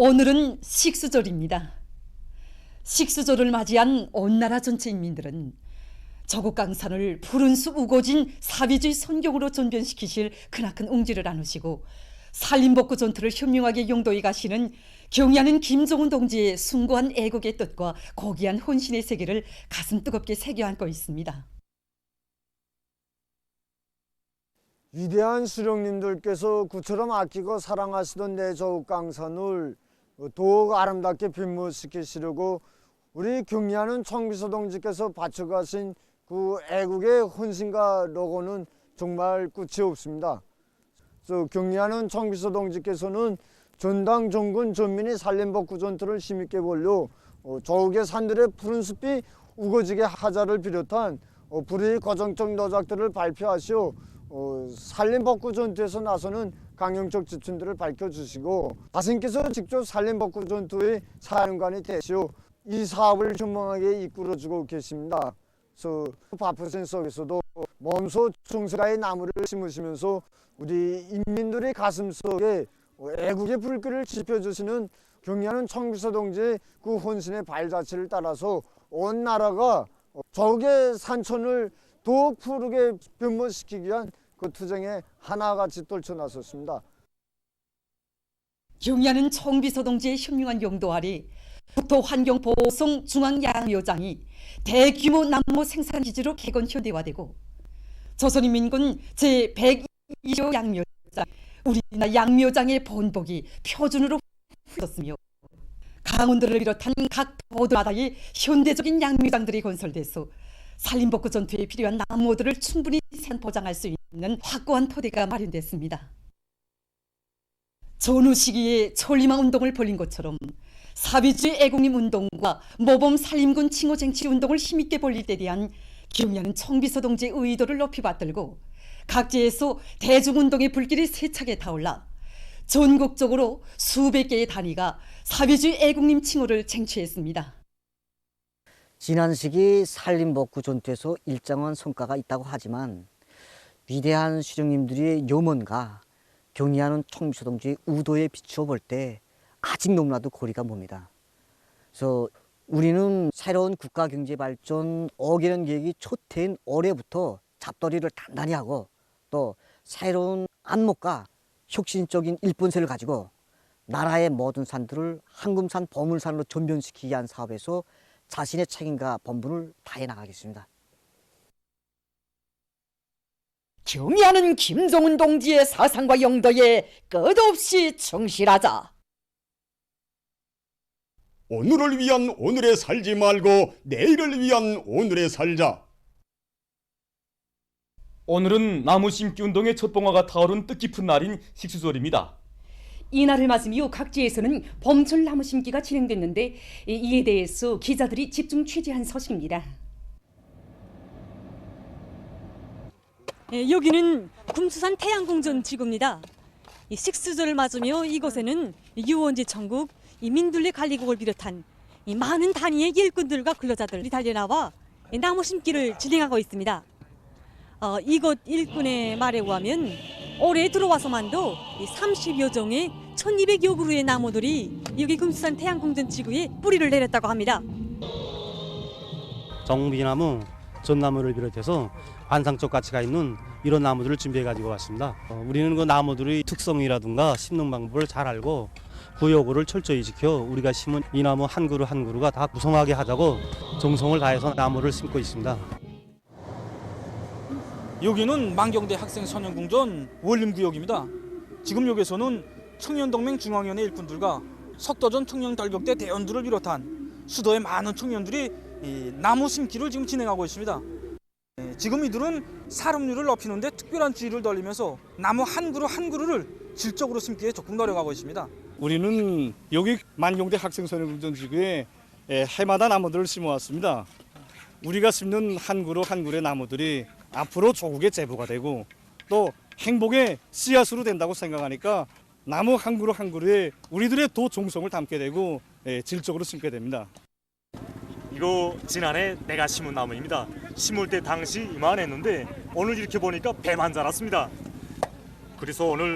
오늘은 식수절입니다. 식수절을 맞이한 온 나라 전체 인민들은 저곡강산을 푸른 숲 우거진 사비주의 선경으로 전변시키실 크나큰 웅지를 나누시고 산림복구 전투를 현명하게 용도해 가시는 경의하는 김정은 동지의 숭고한 애국의 뜻과 고귀한 혼신의 세계를 가슴 뜨겁게 새겨안고 있습니다. 위대한 수령님들께서 구처럼 아끼고 사랑하시던 내 저곡강산을 더욱 아름답게 빗물시키시려고 우리 경의하는 청비서 동지께서 바쳐가신 그 애국의 혼신과 로고는 정말 끝이 없습니다. 경의하는 청비서 동지께서는 전당 종군 전민이 산림복구 전투를 힘있게 벌려 저옥의 산들의 푸른 숲이 우거지게 하자를 비롯한 불의 거정적 노작들을 발표하시오 산림복구 전투에서 나서는 강령적 지침들을 밝혀주시고 자신께서 직접 산림복구 전투의 사령관이 되시오 이 사업을 현명하게 이끌어주고 계십니다. 그래서 바쁘신 속에서도 몸소 중세가의 나무를 심으시면서 우리 인민들의 가슴 속에 애국의 불길을 지펴주시는 경의하는 청비서 동지의 그 혼신의 발자취를 따라서 온 나라가 저옥의 산천을 더욱 푸르게 변모시키기 위한 그 투쟁에 하나같이 떨쳐나섰습니다. 경의하는 청비서 동지의 현명한 용도 아래 국토환경보호성 중앙양묘장이 대규모 나무 생산기지로 개건 현대화되고 조선인민군 제102조 양묘장, 우리나라 양묘장의 본복이 표준으로 후졌으며 강원도를 비롯한 각 도도마다의 현대적인 양묘장들이 건설돼서 산림복구 전투에 필요한 나무들을 충분히 보장할 수 있는 확고한 토대가 마련됐습니다. 전후 시기에 천리마 운동을 벌인 것처럼 사비주의 애국림 운동과 모범 산림군 칭호 쟁취 운동을 힘있게 벌릴 때 대한 경의하는 청비서 동지의 의도를 높이 받들고 각지에서 대중운동의 불길이 세차게 타올라 전국적으로 수백 개의 단위가 사비주의 애국림 칭호를 쟁취했습니다. 지난 시기 산림복구 전투에서 일정한 성과가 있다고 하지만 위대한 수령님들의 염원과 경의하는 청비서 동지의 의도에 비추어 볼 때 아직 너무나도 거리가 멉니다. 그래서 우리는 새로운 국가경제발전 5개년 계획이 초태인 올해부터 잡돌이를 단단히 하고 또 새로운 안목과 혁신적인 일본세를 가지고 나라의 모든 산들을 황금산 보물산으로 전변시키기 위한 사업에서 자신의 책임과 본분을 다해 나가겠습니다. 경의하는 김정은 동지의 사상과 용도에 끝없이 충실하자. 오늘을 위한 오늘에 살지 말고 내일을 위한 오늘에 살자. 오늘은 나무 심기 운동의 첫 봉화가 타오른 뜻깊은 날인 식수절입니다. 이날을 맞으며 각지에서는 봄철 나무 심기가 진행됐는데 이에 대해서 기자들이 집중 취재한 소식입니다. 여기는 금수산 태양궁전 지구입니다. 식수절을 맞으며 이곳에는 유원지 천국, 민들레 관리국을 비롯한 많은 단위의 일꾼들과 근로자들이 달려나와 나무 심기를 진행하고 있습니다. 이곳 일꾼의 말에 의하면 올해 들어와서만도 30여 종의 1200여 그루의 나무들이 여기 금수산 태양궁전 지구에 뿌리를 내렸다고 합니다. 정비나무, 전나무를 비롯해서 관상적 가치가 있는 이런 나무들을 준비해 가지고 왔습니다. 우리는 그 나무들의 특성이라든가 심는 방법을 잘 알고 그 요구를 철저히 지켜 우리가 심은 이 나무 한 그루 한 그루가 다 무성하게 하자고 정성을 다해서 나무를 심고 있습니다. 여기는 만경대 학생선영궁전 원림구역입니다. 지금 여기서는 청년동맹 중앙위원회 일꾼들과 석도전 청년달격대 대원들을 비롯한 수도의 많은 청년들이 나무 심기를 지금 진행하고 있습니다. 지금 이들은 사lum률을 높이는데 특별한 주의를 돌리면서 나무 한 그루 한 그루를 질적으로 심기에 적극 노력하고 있습니다. 우리는 여기 만경대 학생선영궁전 지구에 해마다 나무들을 심어왔습니다. 우리가 심는 한 그루 한 그루의 나무들이 앞으로 조국의 제보가 되고 또 행복의 씨앗으로 된다고 생각하니까 나무 한 그루 한 그루에 우리들의 도 종성을 담게 되고 질적으로 심게 됩니다. 이거 지난해 내가 심은 나무입니다. 심을 때 당시 이만했는데 오늘 이렇게 보니까 배만 자랐습니다. 그래서 오늘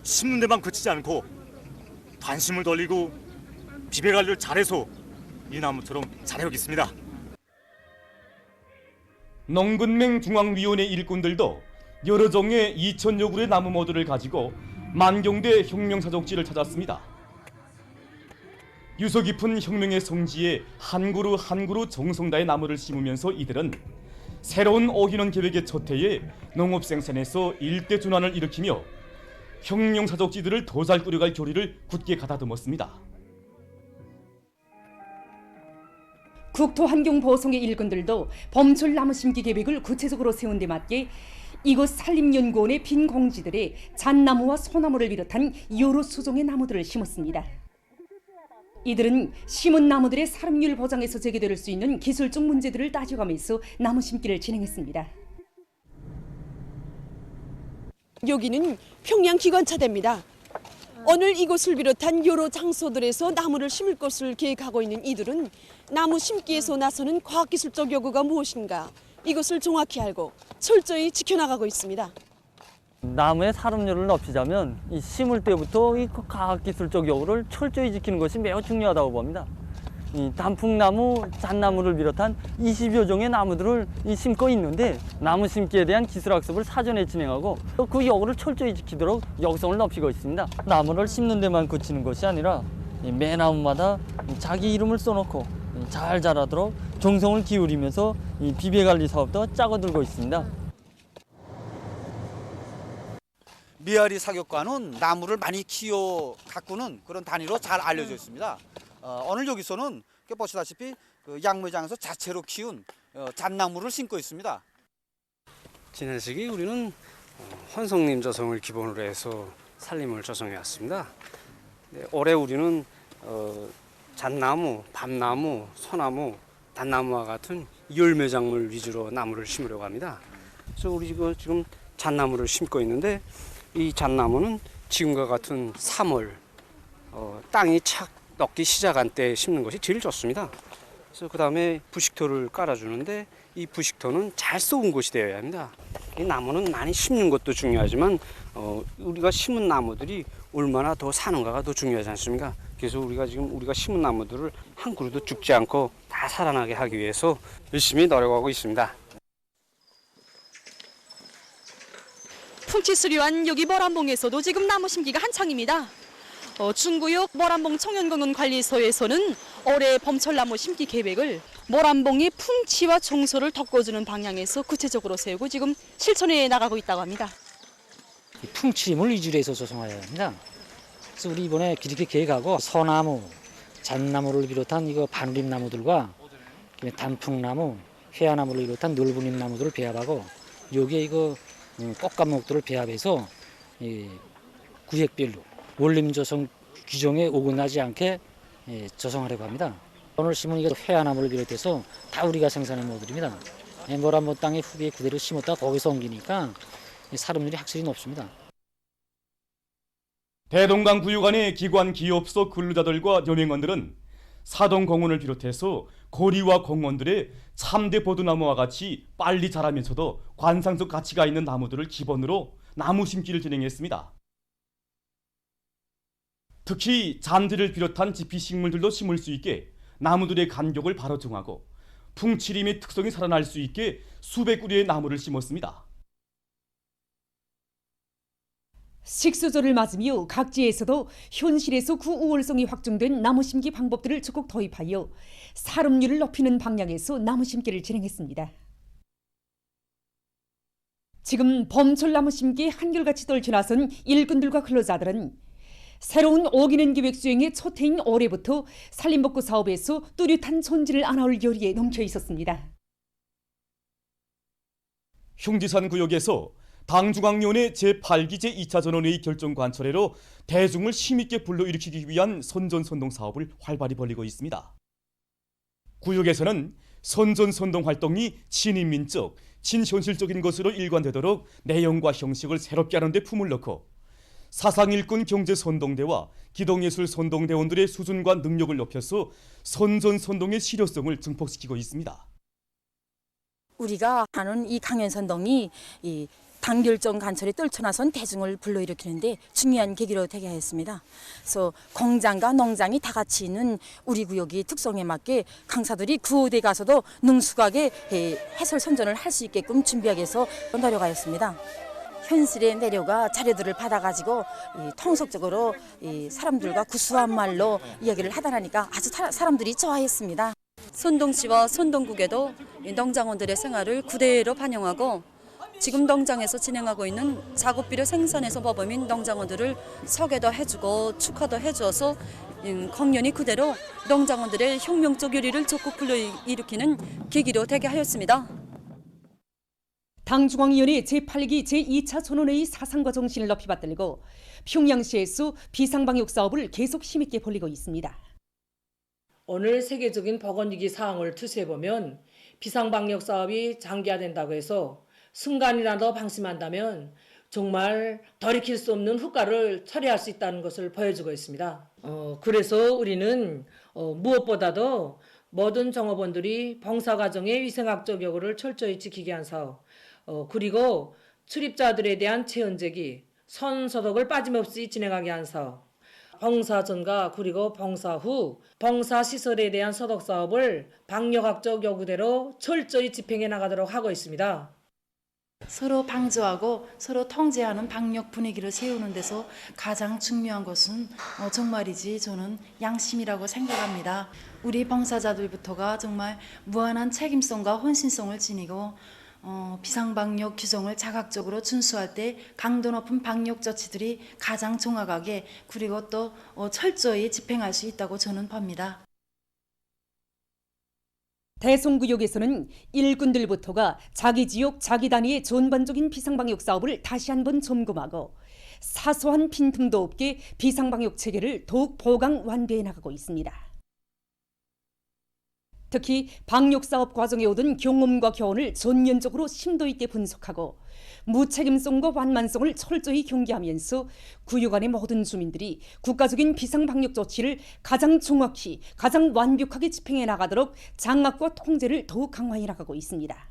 심는 데만 그치지 않고 관심을 돌리고 비배 관리를 잘해서 이 나무처럼 자라겠습니다. 농근맹 중앙위원회 일꾼들도 여러 종의 2,000여 그루의 나무 모두를 가지고 만경대 혁명사족지를 찾았습니다. 유서 깊은 혁명의 성지에 한 그루 한 그루 정성 다해 나무를 심으면서 이들은 새로운 5개년 계획의 첫 해에 농업 생산에서 일대 전환을 일으키며 혁명사족지들을 더 잘 꾸려갈 교리를 굳게 가다듬었습니다. 국토환경보성의 일꾼들도 범철 나무 심기 계획을 구체적으로 세운 데 맞게 이곳 산림연구원의 빈 공지들에 잣나무와 소나무를 비롯한 여러 수종의 나무들을 심었습니다. 이들은 심은 나무들의 사람률 보장에서 제기될 수 있는 기술적 문제들을 따져가면서 나무 심기를 진행했습니다. 여기는 평양 기관차대입니다. 오늘 이곳을 비롯한 여러 장소들에서 나무를 심을 것을 계획하고 있는 이들은 나무 심기에서 나서는 과학기술적 요구가 무엇인가 이것을 정확히 알고 철저히 지켜나가고 있습니다. 나무의 사lum률을 높이자면 이 심을 때부터 이 과학기술적 요구를 철저히 지키는 것이 매우 중요하다고 봅니다. 이 단풍나무, 잣나무를 비롯한 20여 종의 나무들을 심고 있는데 나무 심기에 대한 기술학습을 사전에 진행하고 그 요구를 철저히 지키도록 역성을 높이고 있습니다. 나무를 심는 데만 그치는 것이 아니라 매 나무마다 자기 이름을 써놓고 잘 자라도록 정성을 기울이면서 비배관리 사업도 짜고들고 있습니다. 미아리 사격과는 나무를 많이 키워 가꾸는 그런 단위로 잘 알려져 있습니다. 오늘 여기서는 보시다시피 그 양매장에서 자체로 키운 잣나무를 심고 있습니다. 지난 시기 우리는 환성림 조성을 기본으로 해서 산림을 조성해 왔습니다. 올해 우리는 잣나무, 밤나무, 소나무, 단나무와 같은 열매작물 위주로 나무를 심으려고 합니다. 그래서 우리 지금 잣나무를 심고 있는데 이 잣나무는 지금과 같은 3월 땅이 착 녹기 시작한 때 심는 것이 제일 좋습니다. 그래서 그 다음에 부식토를 깔아주는데 이 부식토는 잘 썩은 것이 되어야 합니다. 이 나무는 많이 심는 것도 중요하지만 우리가 심은 나무들이 얼마나 더 사는가가 더 중요하지 않습니까? 그래서 우리가 심은 나무들을 한 그루도 죽지 않고 다 살아나게 하기 위해서 열심히 노력하고 있습니다. 풍치수려한 여기 모란봉에서도 지금 나무 심기가 한창입니다. 중구역 모란봉 청년공원관리소에서는 올해 범철나무 심기 계획을 모란봉의 풍치와 종소를 덮어주는 방향에서 구체적으로 세우고 지금 실천해 나가고 있다고 합니다. 풍치림을 위주로 해서 조성해야 합니다. 그래서 우리 이번에 이렇게 계획하고 소나무, 잣나무를 비롯한 이거 바누림 나무들과 단풍나무, 회화나무를 비롯한 넓은잎 나무들을 배합하고 여기에 이거 꽃감목들을 배합해서 구획별로 원림 조성 규정에 어긋나지 않게 조성하려고 합니다. 오늘 심은 이거 회화나무를 비롯해서 다 우리가 생산한 모들입니다. 모란봉 땅에 후기에 그대로 심었다 거기서 옮기니까 사lum률이 확실히 높습니다. 대동강 구역 안의 기관, 기업소 근로자들과 연맹원들은 사동공원을 비롯해서 거리와 공원들의 참대 버드나무와 같이 빨리 자라면서도 관상적 가치가 있는 나무들을 기본으로 나무 심기를 진행했습니다. 특히 잔디를 비롯한 지피식물들도 심을 수 있게 나무들의 간격을 바로 정하고 풍치림의 특성이 살아날 수 있게 수백 그루의 나무를 심었습니다. 식수조를 맞으며 각지에서도 현실에서 그 우월성이 확정된 나무 심기 방법들을 적극 도입하여 사lum률을 높이는 방향에서 나무 심기를 진행했습니다. 지금 범철 나무 심기에 한결같이 떨쳐나선 일꾼들과 근로자들은 새로운 5기년 계획 수행의 첫 해인 올해부터 산림복구 사업에서 뚜렷한 손질을 안아올 열의에 넘쳐 있었습니다. 흉지산 구역에서 당중앙위원회 제8기 제2차 전원회의 결정 관철회로 대중을 힘있게 불러일으키기 위한 선전선동 사업을 활발히 벌이고 있습니다. 구역에서는 선전선동 활동이 친인민적, 친현실적인 것으로 일관되도록 내용과 형식을 새롭게 하는 데 품을 넣고 사상일꾼 경제선동대와 기동예술선동대원들의 수준과 능력을 높여서 선전선동의 실효성을 증폭시키고 있습니다. 우리가 하는 이 강연선동이 이 당결정 간철에 떨쳐나선 대중을 불러일으키는데 중요한 계기로 되게 하였습니다. 그래서 공장과 농장이 다 같이 있는 우리 구역의 특성에 맞게 강사들이 구호대 가서도 능숙하게 해설 선전을 할 수 있게끔 준비하기 위해서 노력하였습니다. 현실에 내려가 자료들을 받아가지고 통속적으로 사람들과 구수한 말로 이야기를 하다 보니까 아주 사람들이 좋아했습니다. 선동시와 선동국에도 농장원들의 생활을 그대로 반영하고 지금 농장에서 진행하고 있는 작업비료 생산에서 모범인 농장원들을 소개도 해주고 축하도 해주어서 공연이 그대로 농장원들의 혁명적 요리를 적극 불러일으키는 계기로 되게 하였습니다. 당중앙위원회 제8기 제2차 전원회의 사상과 정신을 높이 받들고 평양시에서 비상방역 사업을 계속 힘있게 벌이고 있습니다. 오늘 세계적인 보건위기 상황을 투시해보면 비상방역 사업이 장기화된다고 해서 순간이라도 방심한다면 정말 돌이킬 수 없는 후과를 초래할 수 있다는 것을 보여주고 있습니다. 그래서 우리는 무엇보다도 모든 종업원들이 봉사과정의 위생학적 여부를 철저히 지키게 한 사업, 그리고 출입자들에 대한 체온제기, 손소독을 빠짐없이 진행하게 한 사업, 봉사 전과 그리고 봉사 후 봉사시설에 대한 소독 사업을 방역학적 요구대로 철저히 집행해 나가도록 하고 있습니다. 서로 방조하고 서로 통제하는 방역 분위기를 세우는 데서 가장 중요한 것은 정말이지 저는 양심이라고 생각합니다. 우리 봉사자들부터가 정말 무한한 책임성과 헌신성을 지니고 비상방역 규정을 자각적으로 준수할 때 강도 높은 방역 조치들이 가장 정확하게 그리고 또 철저히 집행할 수 있다고 저는 봅니다. 대송구역에서는 일꾼들부터가 자기 지역 자기 단위의 전반적인 비상방역 사업을 다시 한번 점검하고 사소한 빈틈도 없게 비상방역 체계를 더욱 보강 완비해 나가고 있습니다. 특히 방역사업 과정에 얻은 경험과 교훈을 전면적으로 심도 있게 분석하고 무책임성과 완만성을 철저히 경계하면서 구역 안의 모든 주민들이 국가적인 비상방역 조치를 가장 정확히, 가장 완벽하게 집행해 나가도록 장악과 통제를 더욱 강화해 나가고 있습니다.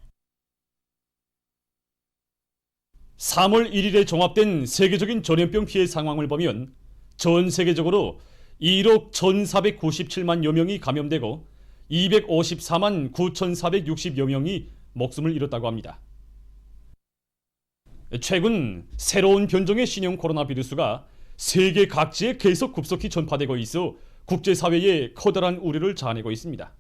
3월 1일에 종합된 세계적인 전염병 피해 상황을 보면 전 세계적으로 1억 1,497만여 명이 감염되고 254만 9,460여 명이 목숨을 잃었다고 합니다. 최근 새로운 변종의 신형 코로나 바이러스가 세계 각지에 계속 급속히 전파되고 있어 국제사회에 커다란 우려를 자아내고 있습니다.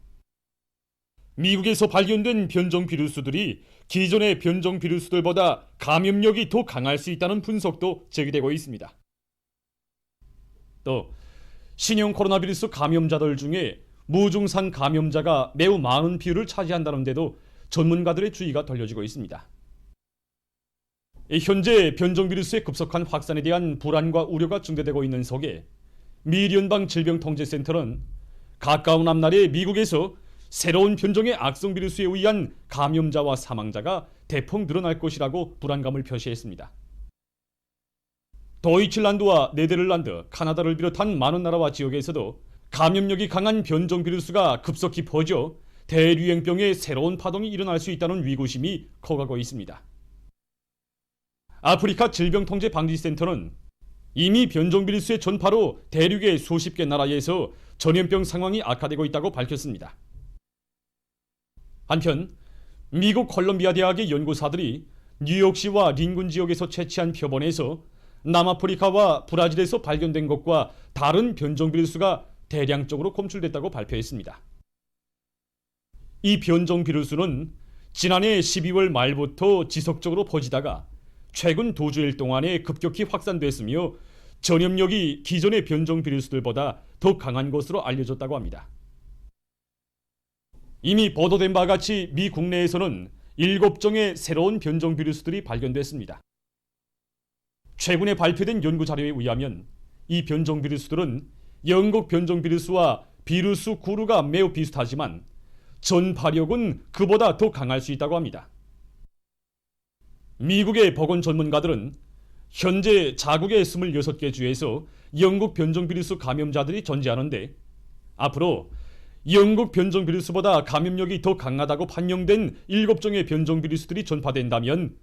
미국에서 발견된 변종 바이러스들이 기존의 변종 바이러스들보다 감염력이 더 강할 수 있다는 분석도 제기되고 있습니다. 또 신형 코로나 바이러스 감염자들 중에 무증상 감염자가 매우 많은 비율을 차지한다는 데도 전문가들의 주의가 돌려지고 있습니다. 현재 변종 바이러스의 급속한 확산에 대한 불안과 우려가 증대되고 있는 속에 미 연방질병통제센터는 가까운 앞날에 미국에서 새로운 변종의 악성 바이러스에 의한 감염자와 사망자가 대폭 늘어날 것이라고 불안감을 표시했습니다. 도이칠란드와 네덜란드, 카나다를 비롯한 많은 나라와 지역에서도 감염력이 강한 변종 바이러스가 급속히 퍼져 대유행병의 새로운 파동이 일어날 수 있다는 위고심이 커가고 있습니다. 아프리카 질병통제방지센터는 이미 변종 바이러스의 전파로 대륙의 수십 개 나라에서 전염병 상황이 악화되고 있다고 밝혔습니다. 한편 미국 콜롬비아 대학의 연구사들이 뉴욕시와 린군 지역에서 채취한 표본에서 남아프리카와 브라질에서 발견된 것과 다른 변종 바이러스가 대량적으로 검출됐다고 발표했습니다. 이 변종 바이러스는 지난해 12월 말부터 지속적으로 퍼지다가 최근 2주일 동안에 급격히 확산됐으며 전염력이 기존의 변종 바이러스들보다 더 강한 것으로 알려졌다고 합니다. 이미 보도된 바와 같이 미 국내에서는 7종의 새로운 변종 바이러스들이 발견됐습니다. 최근에 발표된 연구 자료에 의하면 이 변종 바이러스들은 영국 변종 바이러스와 바이러스 구루가 매우 비슷하지만 전파력은 그보다 더 강할 수 있다고 합니다. 미국의 보건 전문가들은 현재 자국의 26개 주에서 영국 변종 바이러스 감염자들이 존재하는데 앞으로 영국 변종 바이러스보다 감염력이 더 강하다고 판명된 7종의 변종 바이러스들이 전파된다면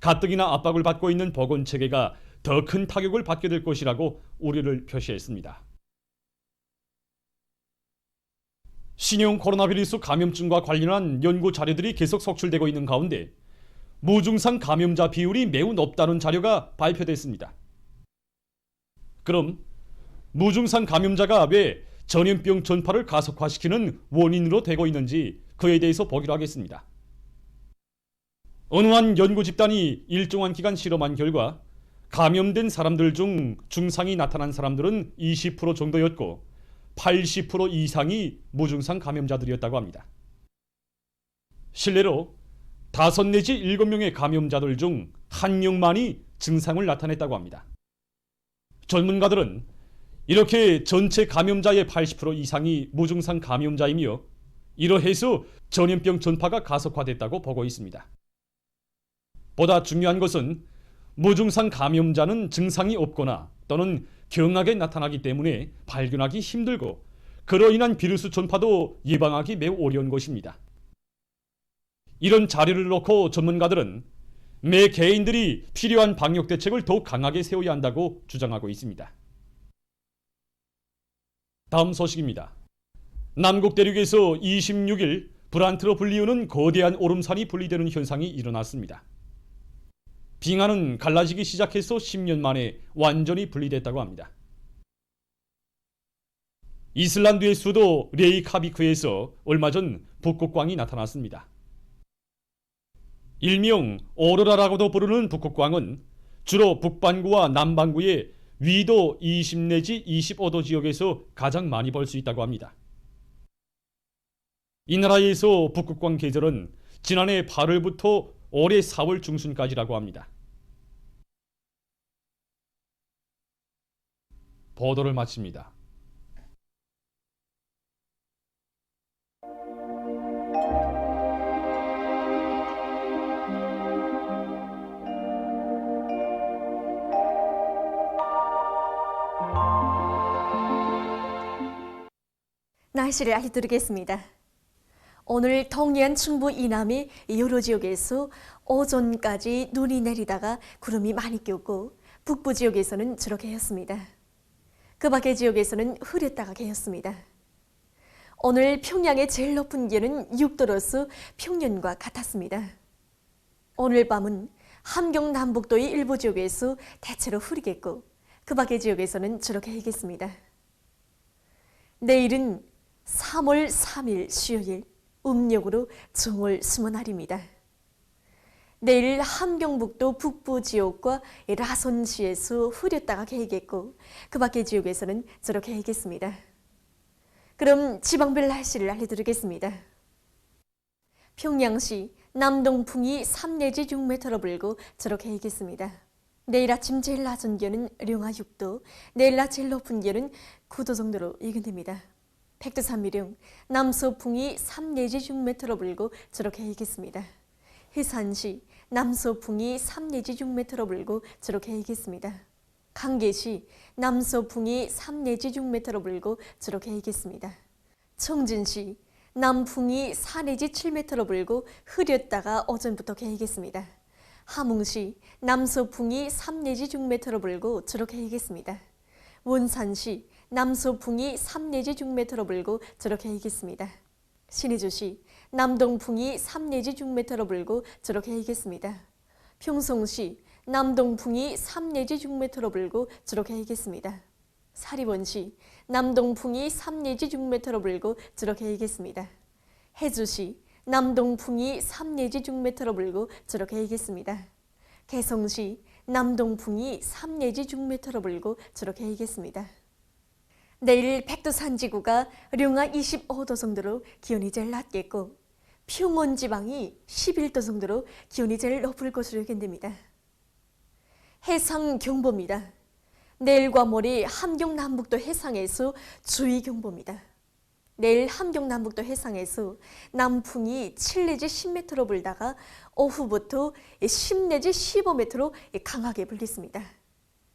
가뜩이나 압박을 받고 있는 보건 체계가 더 큰 타격을 받게 될 것이라고 우려를 표시했습니다. 신형 코로나 바이러스 감염증과 관련한 연구 자료들이 계속 속출되고 있는 가운데 무증상 감염자 비율이 매우 높다는 자료가 발표됐습니다. 그럼 무증상 감염자가 왜 전염병 전파를 가속화시키는 원인으로 되고 있는지 그에 대해서 보기로 하겠습니다. 어느 한 연구 집단이 일정한 기간 실험한 결과 감염된 사람들 중 증상이 나타난 사람들은 20% 정도였고 80% 이상이 무증상 감염자들이었다고 합니다. 실례로 5 내지 7명의 감염자들 중 1명만이 증상을 나타냈다고 합니다. 전문가들은 이렇게 전체 감염자의 80% 이상이 무증상 감염자이며 이러해서 전염병 전파가 가속화됐다고 보고 있습니다. 보다 중요한 것은 무증상 감염자는 증상이 없거나 또는 경하게 나타나기 때문에 발견하기 힘들고 그로 인한 비루스 전파도 예방하기 매우 어려운 것입니다. 이런 자료를 놓고 전문가들은 매 개인들이 필요한 방역 대책을 더욱 강하게 세워야 한다고 주장하고 있습니다. 다음 소식입니다. 남극 대륙에서 26일 브란트로 불리우는 거대한 오름산이 분리되는 현상이 일어났습니다. 빙하는 갈라지기 시작해서 10년 만에 완전히 분리됐다고 합니다. 이슬란드의 수도 레이카비크에서 얼마 전 북극광이 나타났습니다. 일명 오로라라고도 부르는 북극광은 주로 북반구와 남반구의 위도 20 내지 25도 지역에서 가장 많이 볼 수 있다고 합니다. 이 나라에서 북극광 계절은 지난해 8월부터 올해 4월 중순까지라고 합니다. 보도를 마칩니다. 날씨를 알려드리겠습니다. 오늘 동해안 충북 이남의 여러 지역에서 오전까지 눈이 내리다가 구름이 많이 꼈고 북부 지역에서는 주로 개었습니다. 그 밖의 지역에서는 흐렸다가 개었습니다. 오늘 평양의 제일 높은 기온은 6도로서 평년과 같았습니다. 오늘 밤은 함경 남북도의 일부 지역에서 대체로 흐리겠고 그 밖의 지역에서는 주로 개겠습니다. 내일은 3월 3일 수요일 음력으로 정월 20날입니다. 내일 함경북도 북부 지역과 라선시에서 흐렸다가 개겠고 그 밖의 지역에서는 주로 개겠습니다. 그럼 지방별 날씨를 알려드리겠습니다. 평양시 남동풍이 3 내지 6m로 불고 주로 개겠습니다. 내일 아침 제일 낮은 기온은 령하 6도, 내일 낮 제일 높은 기온은 9도 정도로 예견됩니다. 백두산미령 남서풍이 3 내지 6m로 불고 주로 개겠습니다. 해산시 남서풍이 3 내지 6m로 불고 주로 개겠습니다. 강계시 남서풍이 3 내지 6m로 불고 주로 개겠습니다. 청진시 남풍이 4 내지 7m로 불고 흐렸다가 오전부터 개겠습니다. 함흥시 남서풍이 3 내지 6m로 불고 주로 개겠습니다. 원산시 남서풍이 3 내지 6m로 불고 주로 개겠습니다. 신의주시 남동풍이 3 내지 6m로 불고 주로 개겠습니다. 평송시 남동풍이 3 내지 6m로 불고 주로 개겠습니다. 사리원시 남동풍이 3 내지 6m로 불고 주로 개겠습니다. 해주시 남동풍이 3 내지 6m로 불고 주로 개겠습니다. 개성시 남동풍이 3 내지 6m로 불고 주로 개겠습니다. 내일 백두산지구가 령하 25도 정도로 기온이 제일 낮겠고 평원지방이 11도 정도로 기온이 제일 높을 것으로 예견됩니다. 해상경보입니다. 내일과 모레 함경남북도 해상에서 주의경보입니다. 내일 함경남북도 해상에서 남풍이 7 내지 10m로 불다가 오후부터 10 내지 15m로 강하게 불겠습니다.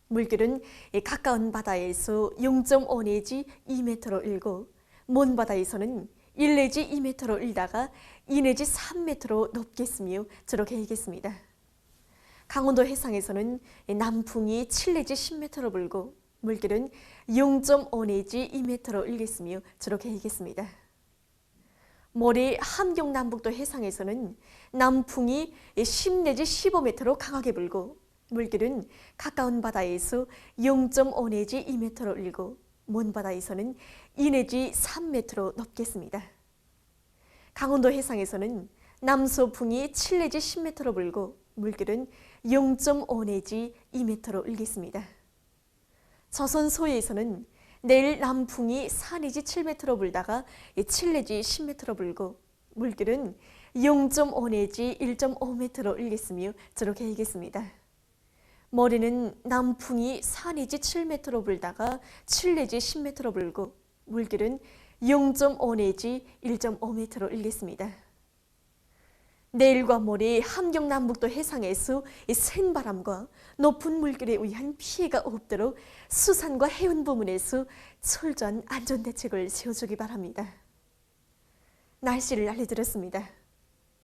물결은 가까운 바다에서 0.5 내지 2m로 일고 먼 바다에서는 1 내지 2m로 일다가 2 내지 3m로 높겠으며 주로 개겠습니다. 강원도 해상에서는 남풍이 7 내지 10m로 불고 물길은 0.5 내지 2m로 일겠으며 주로 개이겠습니다. 모레 함경 남북도 해상에서는 남풍이 10 내지 15m로 강하게 불고 물길은 가까운 바다에서 0.5 내지 2m로 일고 먼 바다에서는 2 내지 3m로 높겠습니다. 강원도 해상에서는 남서풍이 7 내지 10m로 불고 물길은 0.5 내지 2m로 일겠습니다. 조선 서해에서는 내일 남풍이 4 내지 7m로 불다가 7 내지 10m로 불고 물길은 0.5 내지 1.5m로 일겠으며 주로 개이겠습니다. 모레는 남풍이 4 내지 7m로 불다가 7 내지 10m로 불고 물길은 0.5 내지 1.5m로 일겠습니다. 내일과 모레 함경 남북도 해상에서 센 바람과 높은 물결에 의한 피해가 없도록 수산과 해운 부문에서 철저한 안전대책을 세워주기 바랍니다. 날씨를 알려드렸습니다.